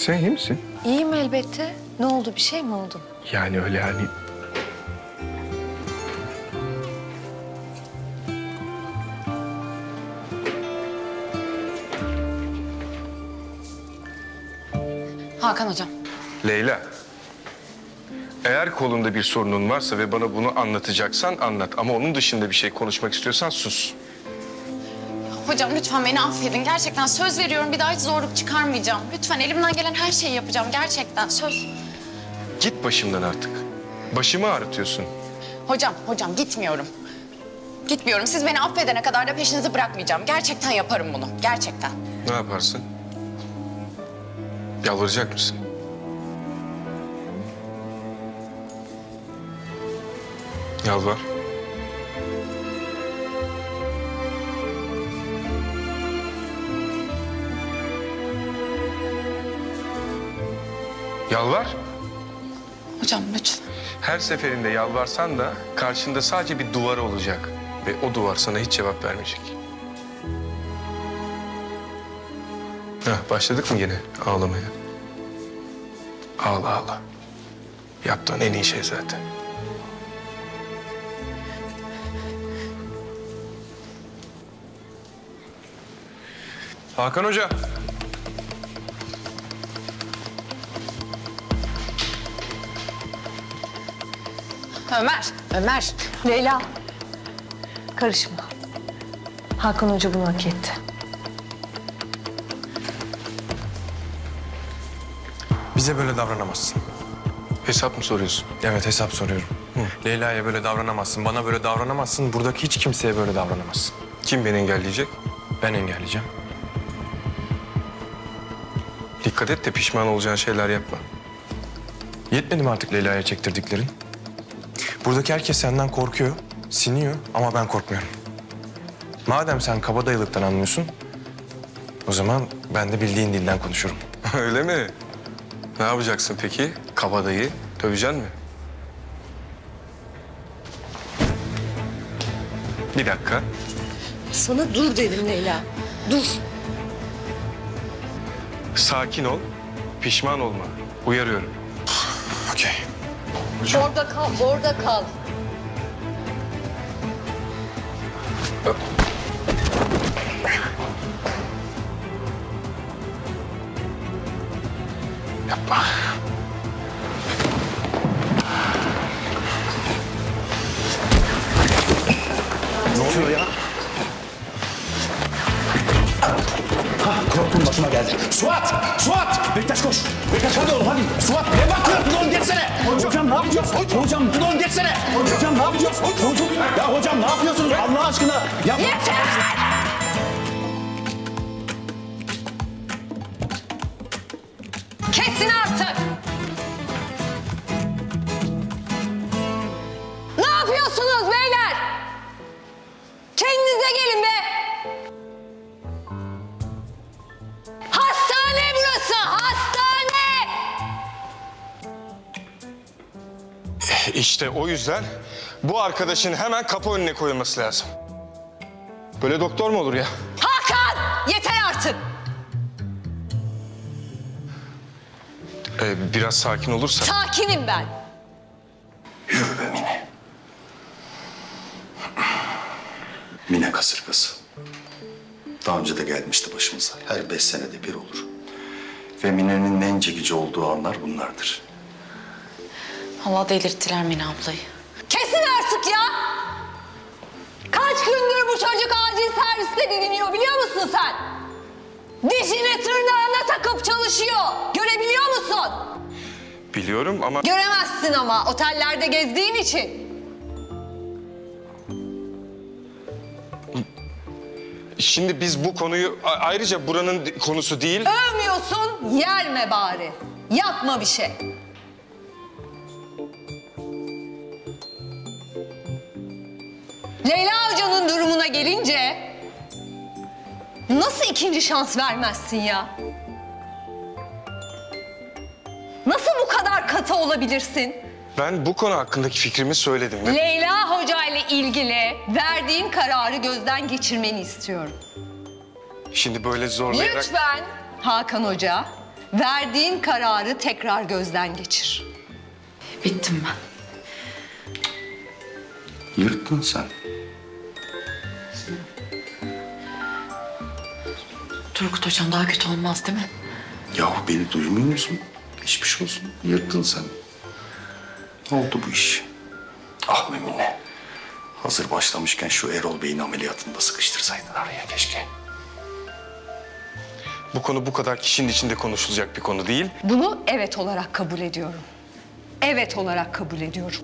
Sen iyi misin? İyiyim elbette. Ne oldu? Bir şey mi oldu? Yani öyle hani... Hakan hocam. Leyla. Eğer kolunda bir sorunun varsa ve bana bunu anlatacaksan anlat. Ama onun dışında bir şey konuşmak istiyorsan sus. Hocam lütfen beni affedin. Gerçekten söz veriyorum, bir daha hiç zorluk çıkarmayacağım. Lütfen elimden gelen her şeyi yapacağım. Gerçekten söz. Git başımdan artık. Başımı ağrıtıyorsun. Hocam gitmiyorum. Gitmiyorum. Siz beni affedene kadar da peşinizi bırakmayacağım. Gerçekten yaparım bunu. Gerçekten. Ne yaparsın? Yalvaracak mısın? Yalvar. Yalvar. Hocam lütfen. Her seferinde yalvarsan da karşında sadece bir duvar olacak. Ve o duvar sana hiç cevap vermeyecek. Başladık mı yine ağlamaya? Ağla ağla. Yaptığın en iyi şey zaten. Hakan Hoca. Ömer. Leyla. Karışma. Hakan Hoca bunu hak etti. Bize böyle davranamazsın. Hesap mı soruyorsun? Evet, hesap soruyorum. Leyla'ya böyle davranamazsın, bana böyle davranamazsın. Buradaki hiç kimseye böyle davranamazsın. Kim beni engelleyecek? Ben engelleyeceğim. Dikkat et de pişman olacağın şeyler yapma. Yetmedi mi artık Leyla'ya çektirdiklerin? Buradaki herkes senden korkuyor, siniyor ama ben korkmuyorum. Madem sen kabadayılıktan anlıyorsun, o zaman ben de bildiğin dilden konuşurum. Öyle mi? Ne yapacaksın peki? Kabadayı döveceksin mi? Bir dakika. Sana dur dedim Leyla. Dur. Sakin ol, pişman olma. Uyarıyorum. Okey. Orada kal, orada kal. Yapma. Ne oluyor ya? Korkum başıma geldi. Suat! Suat! Bektaş koş. Bektaş hadi oğlum hadi. Suat ne bakıyorsun? Dur geçsene. Hocam ne yapacağız? Hocam dur geçsene. Hocam ne yapacağız? Hocam. Ya hocam ne yapıyorsunuz Allah aşkına? Ya... Yeter! Kesin artık! Ne yapıyorsunuz beyler? Kendinize gelin be! Hastane burası, hastane! İşte o yüzden bu arkadaşın hemen kapı önüne koyulması lazım. Böyle doktor mu olur ya? Hakan! Yeter artık! Biraz sakin olursa. Sakinim ben. Yürü be Mine. Mine kasırgası. Daha önce de gelmişti başımıza. Her 5 senede bir olur. Ve Mine'nin en çekici olduğu anlar bunlardır. Allah delirttiler Mine ablayı. Kesin artık ya! Kaç gündür bu çocuk acil serviste didiniyor biliyor musun sen? Dişine tırnağına takıp çalışıyor. Görebiliyor musun? Biliyorum ama... Göremezsin ama otellerde gezdiğin için. Şimdi biz bu konuyu... Ayrıca buranın konusu değil... Övmüyorsun, yerme bari. Yapma bir şey. Leyla Hoca'nın durumuna gelince... Nasıl ikinci şans vermezsin ya? Nasıl bu kadar katı olabilirsin? Ben bu konu hakkındaki fikrimi söyledim. Leyla Hoca ile ilgili verdiğin kararı gözden geçirmeni istiyorum. Şimdi böyle zorlayarak... Lütfen Hakan Hoca, Verdiğin kararı tekrar gözden geçir. Bittim ben. Yırttın sen. Turgut Hocam daha kötü olmaz değil mi? Yahu beni duymuyor musun? Geçmiş olsun. Yırttın sen. Ne oldu bu iş? Ah Memine. Hazır başlamışken şu Erol Bey'in ameliyatını da sıkıştırsaydın araya keşke. Bu konu bu kadar kişinin içinde konuşulacak bir konu değil. Bunu evet olarak kabul ediyorum. Evet olarak kabul ediyorum.